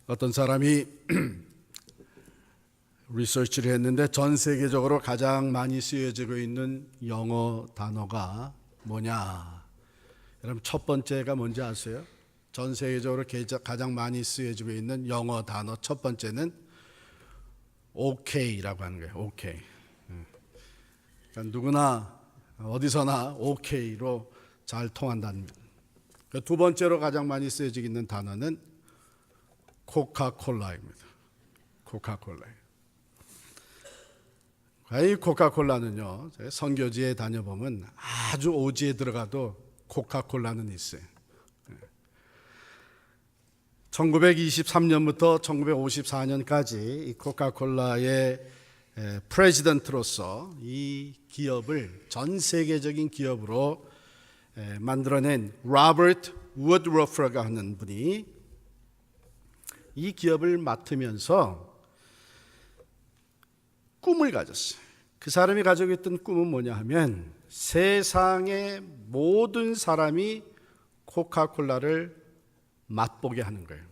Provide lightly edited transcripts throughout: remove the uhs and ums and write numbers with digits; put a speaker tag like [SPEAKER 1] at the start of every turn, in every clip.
[SPEAKER 1] 어떤 사람이 리서치를 했는데 전 세계적으로 가장 많이 쓰여지고 있는 영어 단어가 뭐냐? 여러분 첫 번째가 뭔지 아세요? 전 세계적으로 가장 많이 쓰여지고 있는 영어 단어 첫 번째는 OK라고 하는 거예요. OK. 그러니까 누구나 어디서나 OK로 잘 통한다는 거예요. 두 번째로 가장 많이 쓰여지고 있는 단어는 코카콜라입니다. 코카콜라. 이 코카콜라는요, 선교지에 다녀보면 아주 오지에 들어가도 코카콜라는 있어요. 1923년부터 1954년까지 이 코카콜라의 프레지던트로서 이 기업을 전 세계적인 기업으로 만들어낸 로버트 우드러프가 하는 분이 이 기업을 맡으면서 꿈을 가졌어요. 그 사람이 가지고 있던 꿈은 뭐냐 하면 세상의 모든 사람이 코카콜라를 맛보게 하는 거예요.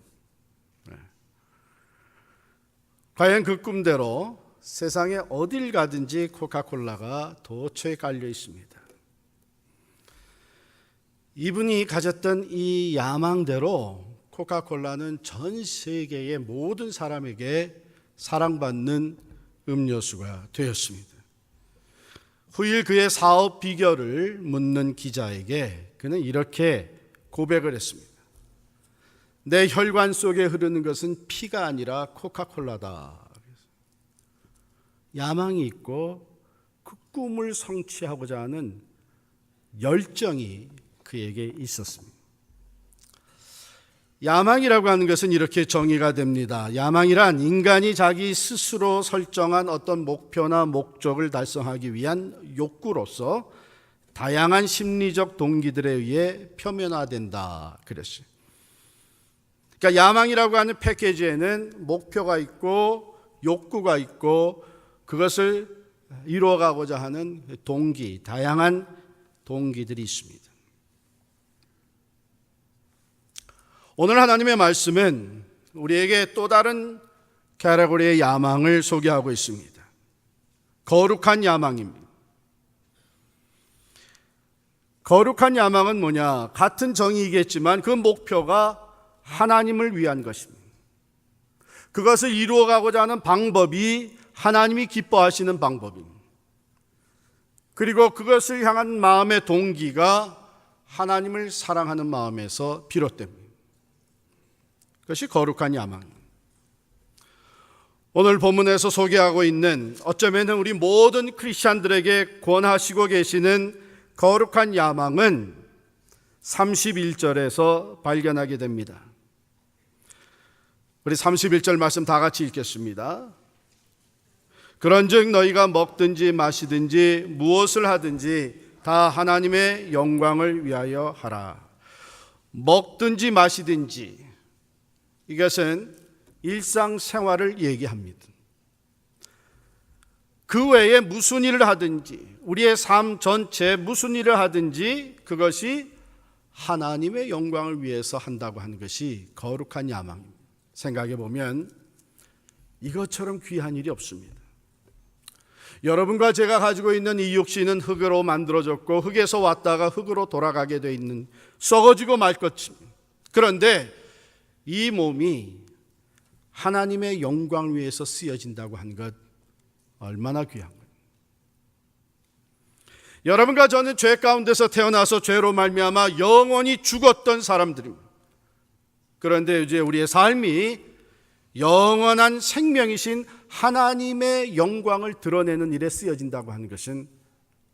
[SPEAKER 1] 과연 그 꿈대로 세상에 어딜 가든지 코카콜라가 도처에 깔려 있습니다. 이분이 가졌던 이 야망대로 코카콜라는 전 세계의 모든 사람에게 사랑받는 음료수가 되었습니다. 후일 그의 사업 비결을 묻는 기자에게 그는 이렇게 고백을 했습니다. 내 혈관 속에 흐르는 것은 피가 아니라 코카콜라다. 야망이 있고 그 꿈을 성취하고자 하는 열정이 그에게 있었습니다. 야망이라고 하는 것은 이렇게 정의가 됩니다. 야망이란 인간이 자기 스스로 설정한 어떤 목표나 목적을 달성하기 위한 욕구로서 다양한 심리적 동기들에 의해 표면화된다 그랬어요. 그러니까 야망이라고 하는 패키지에는 목표가 있고 욕구가 있고 그것을 이루어가고자 하는 동기, 다양한 동기들이 있습니다. 오늘 하나님의 말씀은 우리에게 또 다른 카테고리의 야망을 소개하고 있습니다. 거룩한 야망입니다. 거룩한 야망은 뭐냐? 같은 정의이겠지만 그 목표가 하나님을 위한 것입니다. 그것을 이루어가고자 하는 방법이 하나님이 기뻐하시는 방법입니다. 그리고 그것을 향한 마음의 동기가 하나님을 사랑하는 마음에서 비롯됩니다. 그것이 거룩한 야망입니다. 오늘 본문에서 소개하고 있는 어쩌면 우리 모든 크리스찬들에게 권하시고 계시는 거룩한 야망은 31절에서 발견하게 됩니다. 우리 31절 말씀 다 같이 읽겠습니다. 그런즉 너희가 먹든지 마시든지 무엇을 하든지 다 하나님의 영광을 위하여 하라. 먹든지 마시든지 이것은 일상생활을 얘기합니다. 그 외에 무슨 일을 하든지 우리의 삶 전체 무슨 일을 하든지 그것이 하나님의 영광을 위해서 한다고 하는 것이 거룩한 야망입니다. 생각해 보면 이것처럼 귀한 일이 없습니다. 여러분과 제가 가지고 있는 이 육신은 흙으로 만들어졌고 흙에서 왔다가 흙으로 돌아가게 돼 있는 썩어지고 말 것입니다. 그런데 이 몸이 하나님의 영광을 위해서 쓰여진다고 한 것 얼마나 귀한 거예요. 여러분과 저는 죄 가운데서 태어나서 죄로 말미암아 영원히 죽었던 사람들입니다. 그런데 이제 우리의 삶이 영원한 생명이신 하나님의 영광을 드러내는 일에 쓰여진다고 하는 것은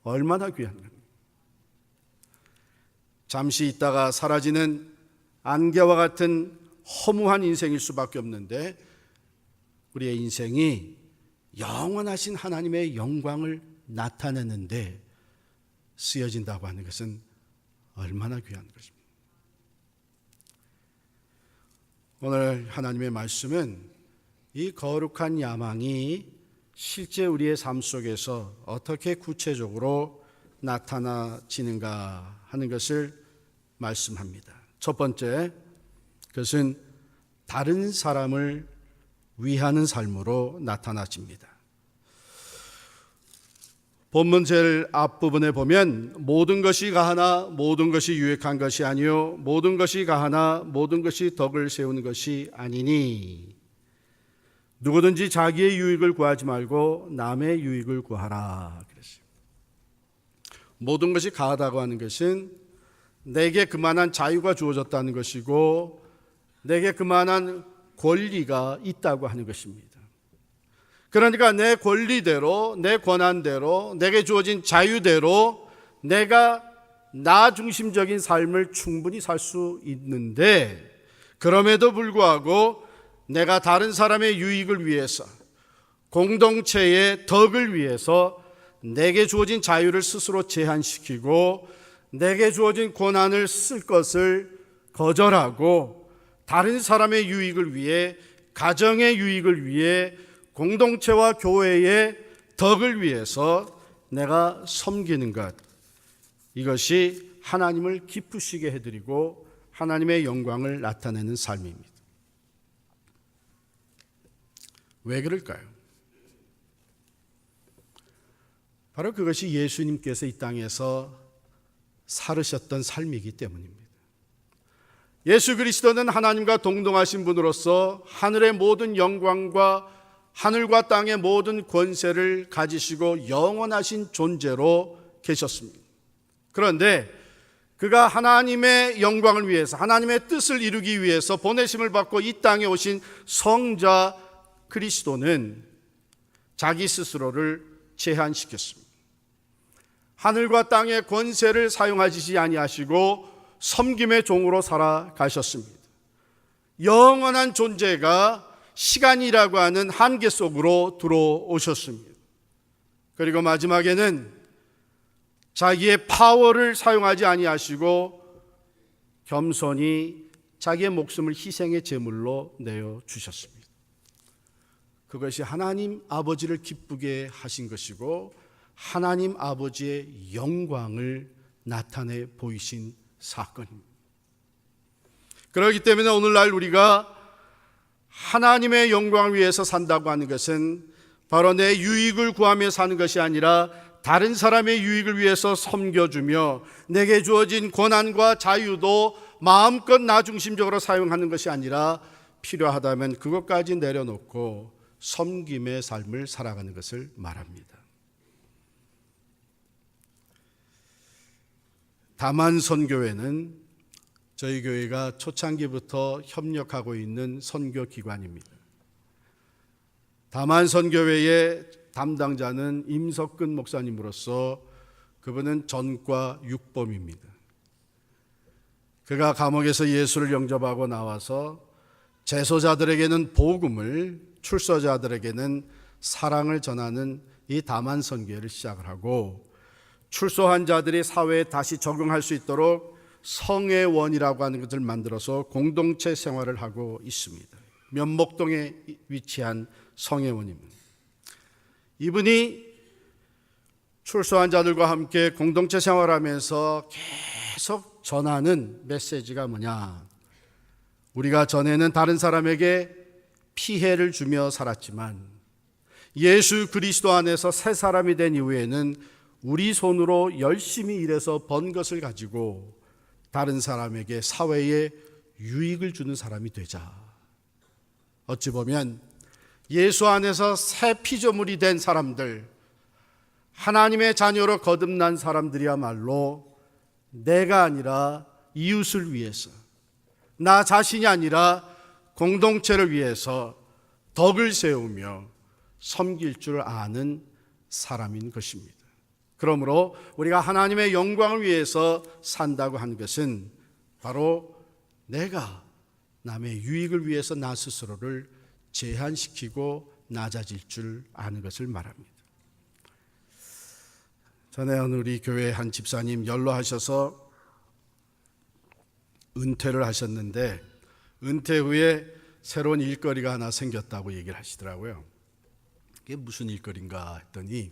[SPEAKER 1] 얼마나 귀한 겁니다. 잠시 있다가 사라지는 안개와 같은 허무한 인생일 수밖에 없는데 우리의 인생이 영원하신 하나님의 영광을 나타내는데 쓰여진다고 하는 것은 얼마나 귀한 것입니다. 오늘 하나님의 말씀은 이 거룩한 야망이 실제 우리의 삶 속에서 어떻게 구체적으로 나타나지는가 하는 것을 말씀합니다. 첫 번째, 그것은 다른 사람을 위하는 삶으로 나타나집니다. 본문 제일 앞부분에 보면 모든 것이 가하나 모든 것이 유익한 것이 아니요 모든 것이 가하나 모든 것이 덕을 세우는 것이 아니니 누구든지 자기의 유익을 구하지 말고 남의 유익을 구하라 그랬어요. 모든 것이 가하다고 하는 것은 내게 그만한 자유가 주어졌다는 것이고 내게 그만한 권리가 있다고 하는 것입니다. 그러니까 내 권리대로, 내 권한대로, 내게 주어진 자유대로 내가 나 중심적인 삶을 충분히 살 수 있는데 그럼에도 불구하고 내가 다른 사람의 유익을 위해서 공동체의 덕을 위해서 내게 주어진 자유를 스스로 제한시키고 내게 주어진 권한을 쓸 것을 거절하고 다른 사람의 유익을 위해 가정의 유익을 위해 공동체와 교회의 덕을 위해서 내가 섬기는 것 이것이 하나님을 기쁘시게 해드리고 하나님의 영광을 나타내는 삶입니다. 왜 그럴까요? 바로 그것이 예수님께서 이 땅에서 살으셨던 삶이기 때문입니다. 예수 그리스도는 하나님과 동등하신 분으로서 하늘의 모든 영광과 하늘과 땅의 모든 권세를 가지시고 영원하신 존재로 계셨습니다. 그런데 그가 하나님의 영광을 위해서 하나님의 뜻을 이루기 위해서 보내심을 받고 이 땅에 오신 성자 그리스도는 자기 스스로를 제한시켰습니다. 하늘과 땅의 권세를 사용하시지 아니하시고 섬김의 종으로 살아가셨습니다. 영원한 존재가 시간이라고 하는 한계 속으로 들어오셨습니다. 그리고 마지막에는 자기의 파워를 사용하지 아니하시고 겸손히 자기의 목숨을 희생의 제물로 내어주셨습니다. 그것이 하나님 아버지를 기쁘게 하신 것이고 하나님 아버지의 영광을 나타내 보이신 사건입니다. 그렇기 때문에 오늘날 우리가 하나님의 영광을 위해서 산다고 하는 것은 바로 내 유익을 구하며 사는 것이 아니라 다른 사람의 유익을 위해서 섬겨주며 내게 주어진 권한과 자유도 마음껏 나 중심적으로 사용하는 것이 아니라 필요하다면 그것까지 내려놓고 섬김의 삶을 살아가는 것을 말합니다. 다만 선교회는 저희 교회가 초창기부터 협력하고 있는 선교기관입니다. 다만 선교회의 담당자는 임석근 목사님으로서 그분은 전과 육범입니다. 그가 감옥에서 예수를 영접하고 나와서 재소자들에게는 복음을, 출소자들에게는 사랑을 전하는 이 다만 선교회를 시작을 하고 출소한 자들이 사회에 다시 적응할 수 있도록 성애원이라고 하는 것을 만들어서 공동체 생활을 하고 있습니다. 면목동에 위치한 성애원입니다. 이분이 출소한 자들과 함께 공동체 생활하면서 계속 전하는 메시지가 뭐냐? 우리가 전에는 다른 사람에게 피해를 주며 살았지만 예수 그리스도 안에서 새 사람이 된 이후에는 우리 손으로 열심히 일해서 번 것을 가지고 다른 사람에게 사회에 유익을 주는 사람이 되자. 어찌 보면 예수 안에서 새 피조물이 된 사람들, 하나님의 자녀로 거듭난 사람들이야말로 내가 아니라 이웃을 위해서, 나 자신이 아니라 공동체를 위해서 덕을 세우며 섬길 줄 아는 사람인 것입니다. 그러므로 우리가 하나님의 영광을 위해서 산다고 하는 것은 바로 내가 남의 유익을 위해서 나 스스로를 제한시키고 낮아질 줄 아는 것을 말합니다. 전에 우리 교회 한 집사님 연로하셔서 은퇴를 하셨는데 은퇴 후에 새로운 일거리가 하나 생겼다고 얘기를 하시더라고요. 그게 무슨 일거리인가 했더니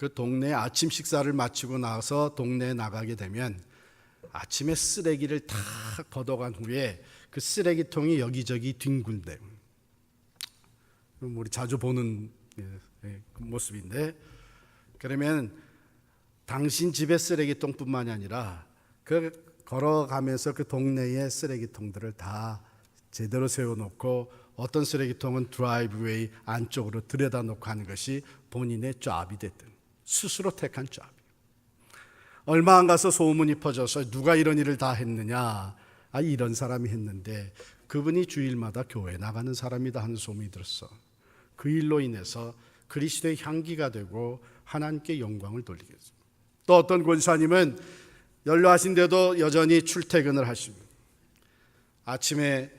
[SPEAKER 1] 그 동네 아침 식사를 마치고 나서 동네에 나가게 되면 아침에 쓰레기를 다 걷어간 후에 그 쓰레기통이 여기저기 뒹굴대. 우리 자주 보는 그 모습인데, 그러면 당신 집의 쓰레기통뿐만이 아니라 그 걸어가면서 그 동네의 쓰레기통들을 다 제대로 세워놓고 어떤 쓰레기통은 드라이브웨이 안쪽으로 들여다 놓고 하는 것이 본인의 잡이 됐든 스스로 택한 잡. 얼마 안 가서 소문이 퍼져서 누가 이런 일을 다 했느냐, 이런 사람이 했는데 그분이 주일마다 교회 나가는 사람이다 하는 소문이 들었어. 그 일로 인해서 그리스도의 향기가 되고 하나님께 영광을 돌리게 했습니다. 또 어떤 권사님은 연로하신데도 여전히 출퇴근을 하십니다. 아침에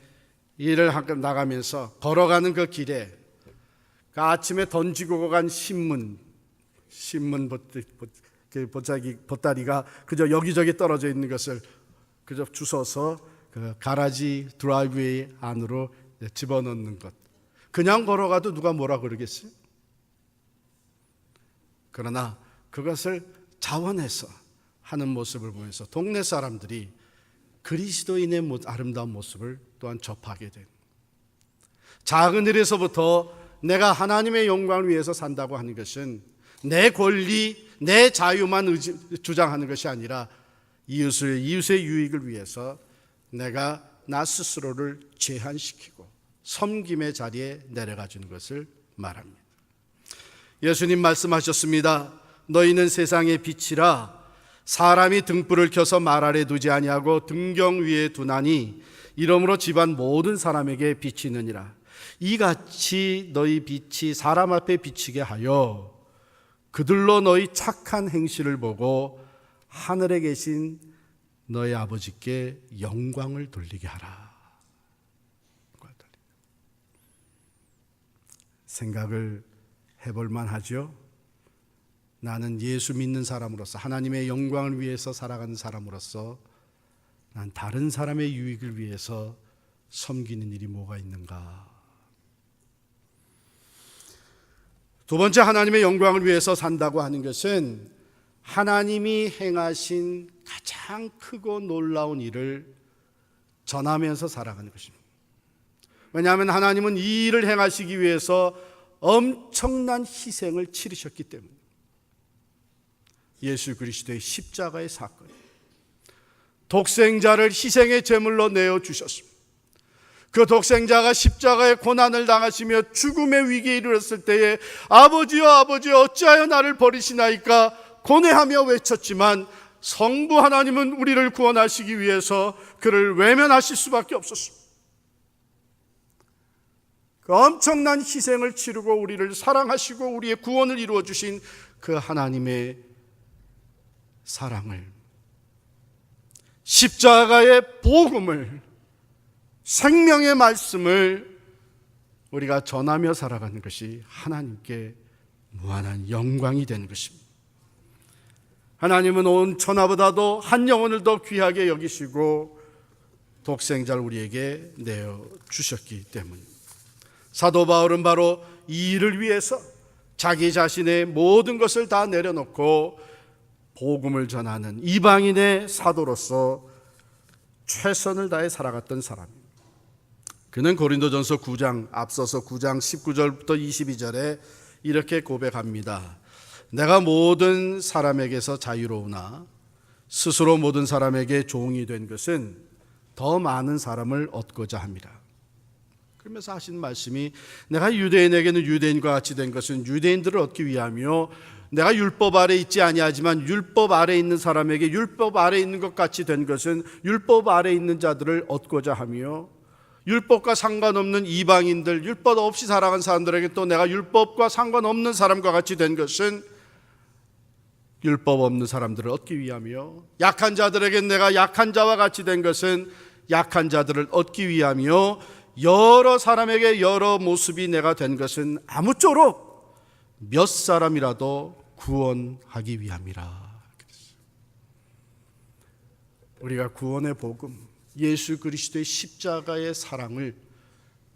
[SPEAKER 1] 일을 나가면서 걸어가는 그 길에 그 아침에 던지고 간 신문 보따리가 그저 여기저기 떨어져 있는 것을 그저 주워서 그 가라지 드라이브웨이 안으로 집어넣는 것. 그냥 걸어가도 누가 뭐라 그러겠어요? 그러나 그것을 자원해서 하는 모습을 보면서 동네 사람들이 그리스도인의 아름다운 모습을 또한 접하게 된, 작은 일에서부터 내가 하나님의 영광을 위해서 산다고 하는 것은 내 권리, 내 자유만 주장하는 것이 아니라 이웃의 유익을 위해서 내가 나 스스로를 제한시키고 섬김의 자리에 내려가 주는 것을 말합니다. 예수님 말씀하셨습니다. 너희는 세상의 빛이라. 사람이 등불을 켜서 말 아래 두지 아니하고 등경 위에 두나니 이러므로 집안 모든 사람에게 비치느니라. 이같이 너희 빛이 사람 앞에 비치게 하여 그들로 너희 착한 행실을 보고 하늘에 계신 너희 아버지께 영광을 돌리게 하라. 생각을 해볼 만하죠. 나는 예수 믿는 사람으로서 하나님의 영광을 위해서 살아가는 사람으로서 난 다른 사람의 유익을 위해서 섬기는 일이 뭐가 있는가. 두 번째, 하나님의 영광을 위해서 산다고 하는 것은 하나님이 행하신 가장 크고 놀라운 일을 전하면서 살아가는 것입니다. 왜냐하면 하나님은 이 일을 행하시기 위해서 엄청난 희생을 치르셨기 때문에. 예수 그리스도의 십자가의 사건, 독생자를 희생의 제물로 내어주셨습니다. 그 독생자가 십자가의 고난을 당하시며 죽음의 위기에 이르렀을 때에 아버지여 아버지여 어찌하여 나를 버리시나이까 고뇌하며 외쳤지만 성부 하나님은 우리를 구원하시기 위해서 그를 외면하실 수밖에 없었습니다. 그 엄청난 희생을 치르고 우리를 사랑하시고 우리의 구원을 이루어 주신 그 하나님의 사랑을, 십자가의 복음을, 생명의 말씀을 우리가 전하며 살아가는 것이 하나님께 무한한 영광이 되는 것입니다. 하나님은 온 천하보다도 한 영혼을 더 귀하게 여기시고 독생자를 우리에게 내어주셨기 때문입니다. 사도 바울은 바로 이 일을 위해서 자기 자신의 모든 것을 다 내려놓고 복음을 전하는 이방인의 사도로서 최선을 다해 살아갔던 사람입니다. 그는 고린도전서 9장, 앞서서 9장 19절부터 22절에 이렇게 고백합니다. 내가 모든 사람에게서 자유로우나 스스로 모든 사람에게 종이 된 것은 더 많은 사람을 얻고자 함이라. 그러면서 하신 말씀이 내가 유대인에게는 유대인과 같이 된 것은 유대인들을 얻기 위하며 내가 율법 아래 있지 아니하지만 율법 아래 있는 사람에게 율법 아래 있는 것 같이 된 것은 율법 아래 있는 자들을 얻고자 하며 율법과 상관없는 이방인들, 율법 없이 살아간 사람들에게 또 내가 율법과 상관없는 사람과 같이 된 것은 율법 없는 사람들을 얻기 위하며 약한 자들에게 내가 약한 자와 같이 된 것은 약한 자들을 얻기 위하며 여러 사람에게 여러 모습이 내가 된 것은 아무쪼록 몇 사람이라도 구원하기 위함이라. 우리가 구원의 복음, 예수 그리스도의 십자가의 사랑을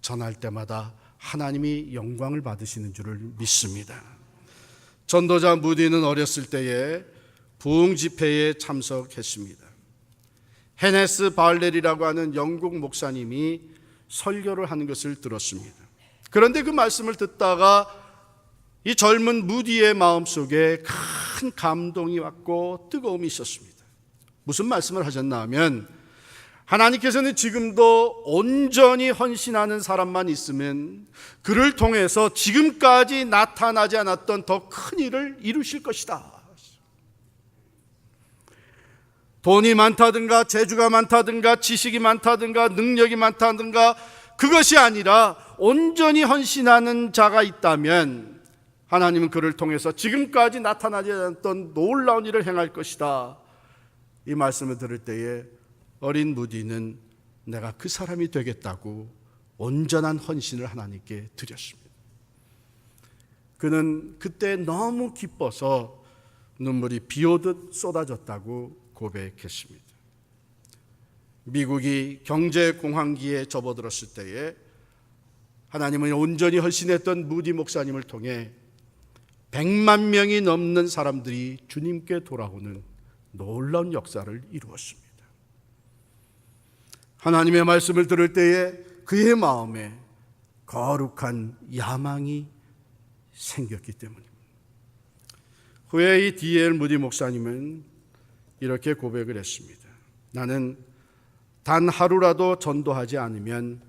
[SPEAKER 1] 전할 때마다 하나님이 영광을 받으시는 줄을 믿습니다. 전도자 무디는 어렸을 때에 부흥 집회에 참석했습니다. 헤네스 발렐이라고 하는 영국 목사님이 설교를 하는 것을 들었습니다. 그런데 그 말씀을 듣다가 이 젊은 무디의 마음속에 큰 감동이 왔고 뜨거움이 있었습니다. 무슨 말씀을 하셨나 하면, 하나님께서는 지금도 온전히 헌신하는 사람만 있으면 그를 통해서 지금까지 나타나지 않았던 더 큰 일을 이루실 것이다. 돈이 많다든가 재주가 많다든가 지식이 많다든가 능력이 많다든가 그것이 아니라 온전히 헌신하는 자가 있다면 하나님은 그를 통해서 지금까지 나타나지 않았던 놀라운 일을 행할 것이다. 이 말씀을 들을 때에 어린 무디는 내가 그 사람이 되겠다고 온전한 헌신을 하나님께 드렸습니다. 그는 그때 너무 기뻐서 눈물이 비오듯 쏟아졌다고 고백했습니다. 미국이 경제공황기에 접어들었을 때에 하나님은 온전히 헌신했던 무디 목사님을 통해 100만 명이 넘는 사람들이 주님께 돌아오는 놀라운 역사를 이루었습니다. 하나님의 말씀을 들을 때에 그의 마음에 거룩한 야망이 생겼기 때문입니다. 후에 이 D.L. 무디 목사님은 이렇게 고백을 했습니다. 나는 단 하루라도 전도하지 않으면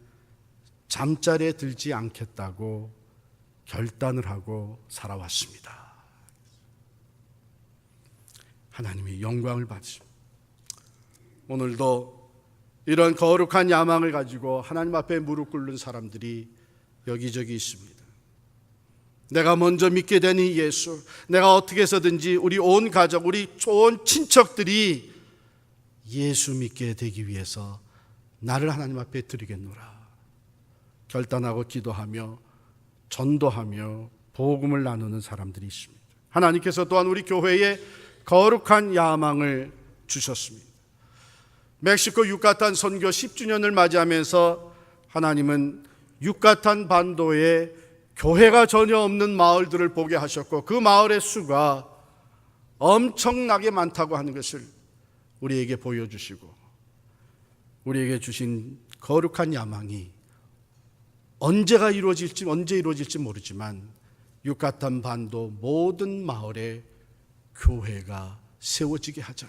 [SPEAKER 1] 잠자리에 들지 않겠다고 결단을 하고 살아왔습니다. 하나님이 영광을 받으십니다. 오늘도 이런 거룩한 야망을 가지고 하나님 앞에 무릎 꿇는 사람들이 여기저기 있습니다. 내가 먼저 믿게 된 이 예수, 내가 어떻게 해서든지 우리 온 가족, 우리 온 친척들이 예수 믿게 되기 위해서 나를 하나님 앞에 드리겠노라 결단하고 기도하며 전도하며 복음을 나누는 사람들이 있습니다. 하나님께서 또한 우리 교회에 거룩한 야망을 주셨습니다. 멕시코 유카탄 선교 10주년을 맞이하면서 하나님은 유카탄 반도에 교회가 전혀 없는 마을들을 보게 하셨고 그 마을의 수가 엄청나게 많다고 하는 것을 우리에게 보여주시고 우리에게 주신 거룩한 야망이 언제 이루어질지 모르지만 유카탄 반도 모든 마을에 교회가 세워지게 하자.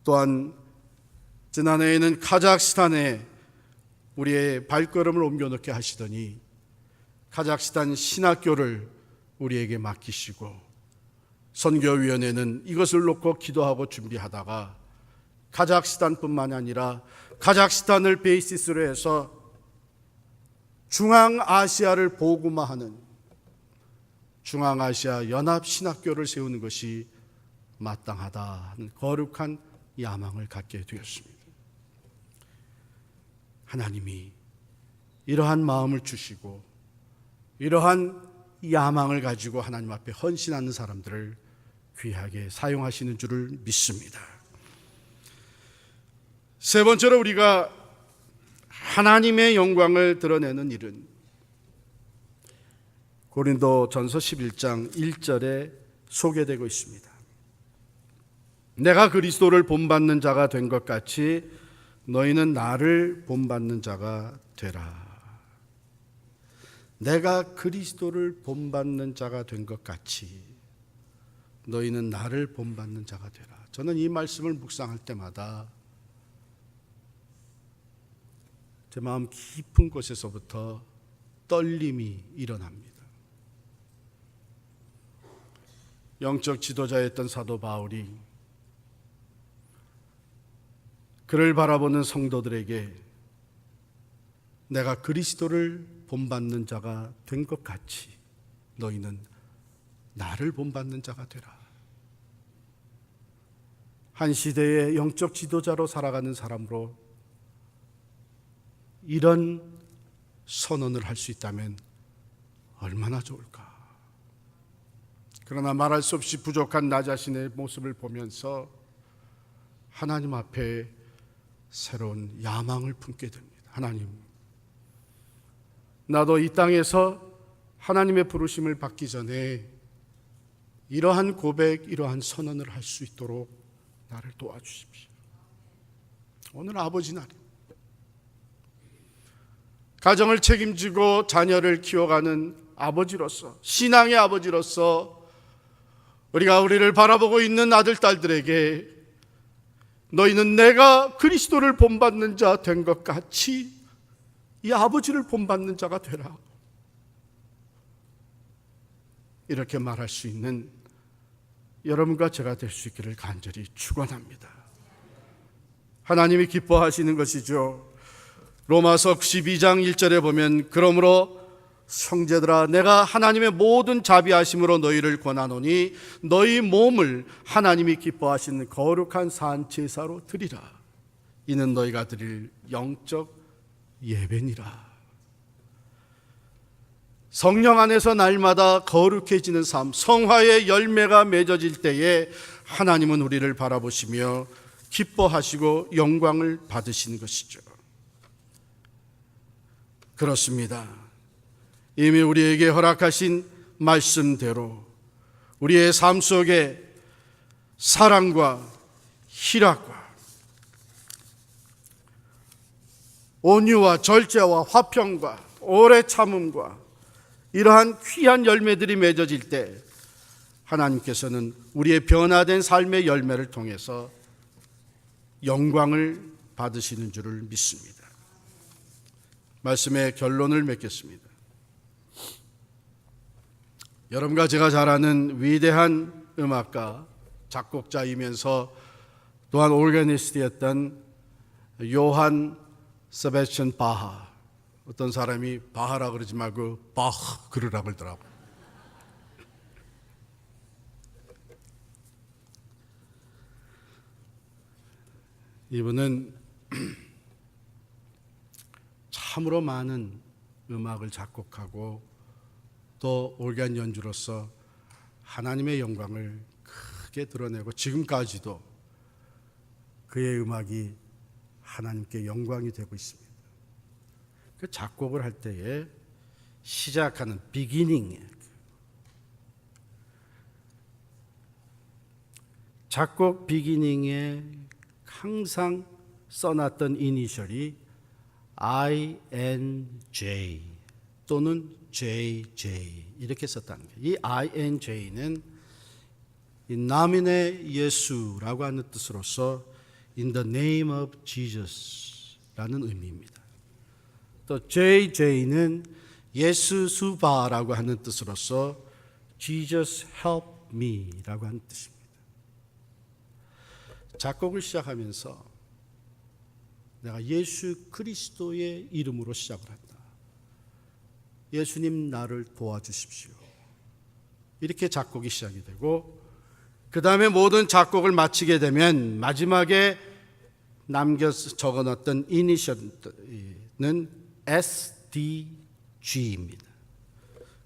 [SPEAKER 1] 또한 지난해에는 카자흐스탄에 우리의 발걸음을 옮겨놓게 하시더니 카자흐스탄 신학교를 우리에게 맡기시고 선교위원회는 이것을 놓고 기도하고 준비하다가 카자흐스탄뿐만 아니라 카자흐스탄을 베이시스로 해서 중앙아시아를 복음화하는 중앙아시아 연합신학교를 세우는 것이 마땅하다 하는 거룩한 야망을 갖게 되었습니다. 하나님이 이러한 마음을 주시고 이러한 야망을 가지고 하나님 앞에 헌신하는 사람들을 귀하게 사용하시는 줄을 믿습니다. 세 번째로 우리가 하나님의 영광을 드러내는 일은 고린도전서 11장 1절에 소개되고 있습니다. 내가 그리스도를 본받는 자가 된 것 같이 너희는 나를 본받는 자가 되라. 내가 그리스도를 본받는 자가 된 것 같이 너희는 나를 본받는 자가 되라. 저는 이 말씀을 묵상할 때마다 제 마음 깊은 곳에서부터 떨림이 일어납니다. 영적 지도자였던 사도 바울이 그를 바라보는 성도들에게 내가 그리스도를 본받는 자가 된 것 같이 너희는 나를 본받는 자가 되라. 한 시대의 영적 지도자로 살아가는 사람으로 이런 선언을 할 수 있다면 얼마나 좋을까. 그러나 말할 수 없이 부족한 나 자신의 모습을 보면서 하나님 앞에 새로운 야망을 품게 됩니다. 하나님, 나도 이 땅에서 하나님의 부르심을 받기 전에 이러한 고백, 이러한 선언을 할 수 있도록 나를 도와주십시오. 오늘 아버지 날입니다. 가정을 책임지고 자녀를 키워가는 아버지로서, 신앙의 아버지로서 우리가 우리를 바라보고 있는 아들, 딸들에게 너희는 내가 그리스도를 본받는 자 된 것 같이 이 아버지를 본받는 자가 되라, 이렇게 말할 수 있는 여러분과 제가 될 수 있기를 간절히 축원합니다. 하나님이 기뻐하시는 것이죠. 로마서 12장 1절에 보면 그러므로 형제들아 내가 하나님의 모든 자비하심으로 너희를 권하노니 너희 몸을 하나님이 기뻐하시는 거룩한 산 제사로 드리라. 이는 너희가 드릴 영적 예배니라. 성령 안에서 날마다 거룩해지는 삶, 성화의 열매가 맺어질 때에 하나님은 우리를 바라보시며 기뻐하시고 영광을 받으시는 것이죠. 그렇습니다. 이미 우리에게 허락하신 말씀대로 우리의 삶 속에 사랑과 희락과 온유와 절제와 화평과 오래 참음과 이러한 귀한 열매들이 맺어질 때 하나님께서는 우리의 변화된 삶의 열매를 통해서 영광을 받으시는 줄을 믿습니다. 말씀의 결론을 맺겠습니다. 여러분과 제가 잘 아는 위대한 음악가, 작곡자이면서 또한 오르가니스트였던 요한 세바스찬 바하. 어떤 사람이 바하라 그러지 말고 바흐 그러라 그러더라고요. 이분은 참으로 많은 음악을 작곡하고 또 올간 연주로서 하나님의 영광을 크게 드러내고 지금까지도 그의 음악이 하나님께 영광이 되고 있습니다. 그 작곡을 할 때에 시작하는 비기닝, 작곡 비기닝에 항상 써놨던 이니셜이 INJ 또는 JJ 이렇게 썼다는 거예요. 이 INJ는 나민의 예수라고 하는 뜻으로서 In the name of Jesus라는 의미입니다. 또 JJ는 예수 수바라고 하는 뜻으로서 Jesus help me라고 하는 뜻입니다. 작곡을 시작하면서 내가 예수 그리스도의 이름으로 시작을 한다. 예수님 나를 도와주십시오. 이렇게 작곡이 시작이 되고 그 다음에 모든 작곡을 마치게 되면 마지막에 적어놨던 이니셜은 SDG입니다.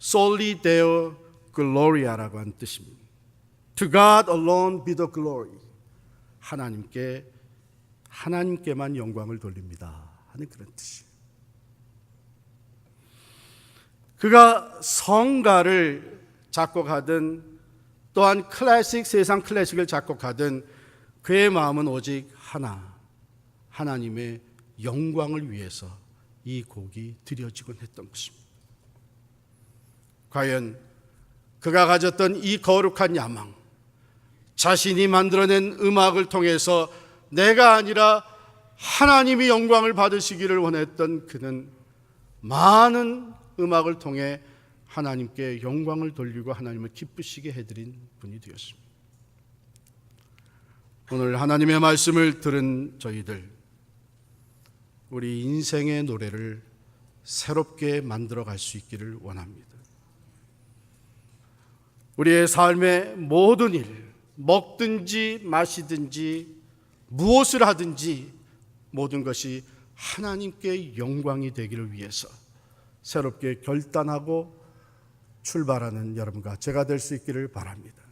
[SPEAKER 1] Soli Deo Gloria라고 하는 뜻입니다. To God alone be the glory. 하나님께만 영광을 돌립니다 하는 그런 뜻이에요. 그가 성가를 작곡하든 또한 세상 클래식을 작곡하든 그의 마음은 오직 하나, 하나님의 영광을 위해서 이 곡이 드려지곤 했던 것입니다. 과연 그가 가졌던 이 거룩한 야망, 자신이 만들어낸 음악을 통해서 내가 아니라 하나님이 영광을 받으시기를 원했던 그는 많은 음악을 통해 하나님께 영광을 돌리고 하나님을 기쁘시게 해드린 분이 되었습니다. 오늘 하나님의 말씀을 들은 저희들, 우리 인생의 노래를 새롭게 만들어갈 수 있기를 원합니다. 우리의 삶의 모든 일, 먹든지 마시든지 무엇을 하든지 모든 것이 하나님께 영광이 되기를 위해서 새롭게 결단하고 출발하는 여러분과 제가 될 수 있기를 바랍니다.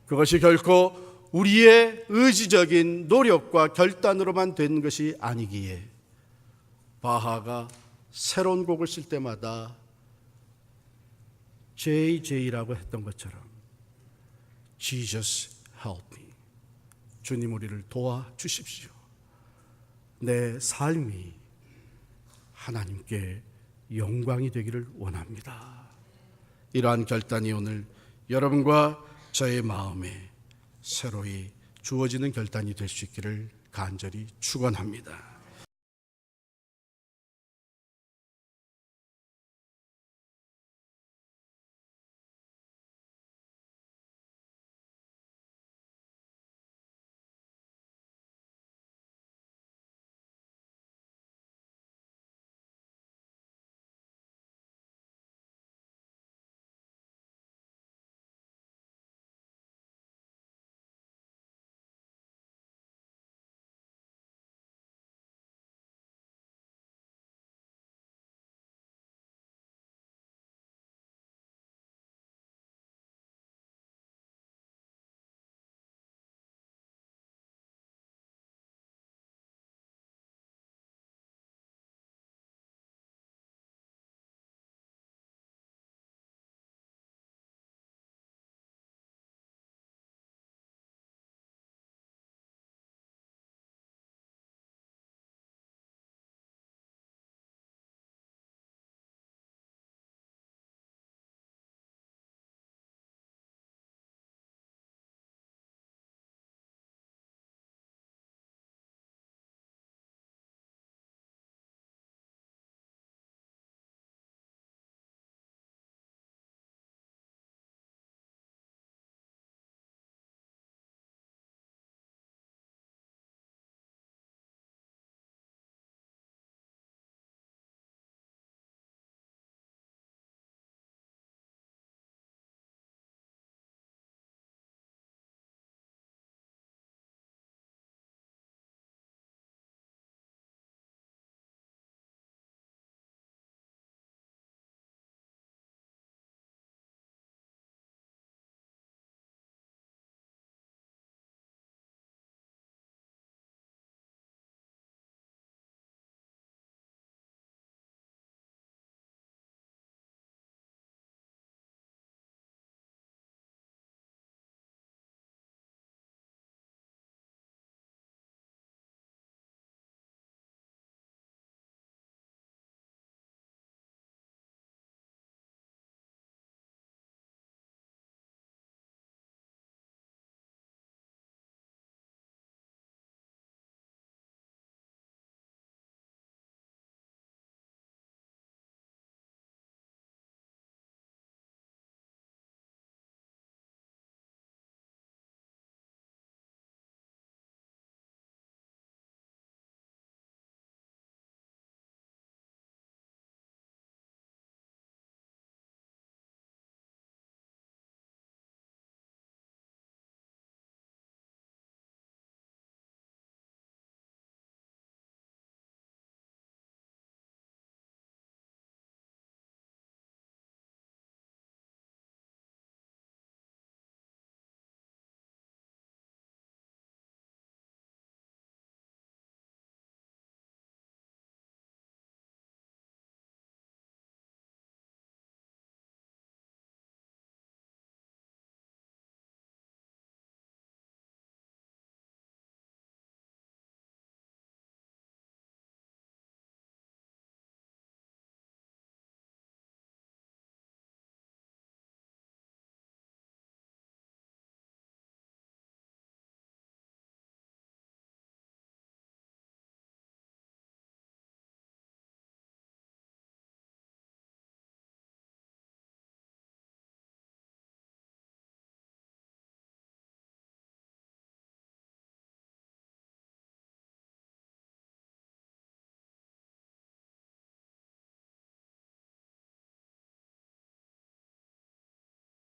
[SPEAKER 1] 그것이 결코 우리의 의지적인 노력과 결단으로만 된 것이 아니기에 바하가 새로운 곡을 쓸 때마다 JJ라고 했던 것처럼 Jesus help me. 주님 우리를 도와주십시오. 내 삶이 하나님께 영광이 되기를 원합니다. 이러한 결단이 오늘 여러분과 저의 마음에 새로이 주어지는 결단이 될 수 있기를 간절히 축원합니다.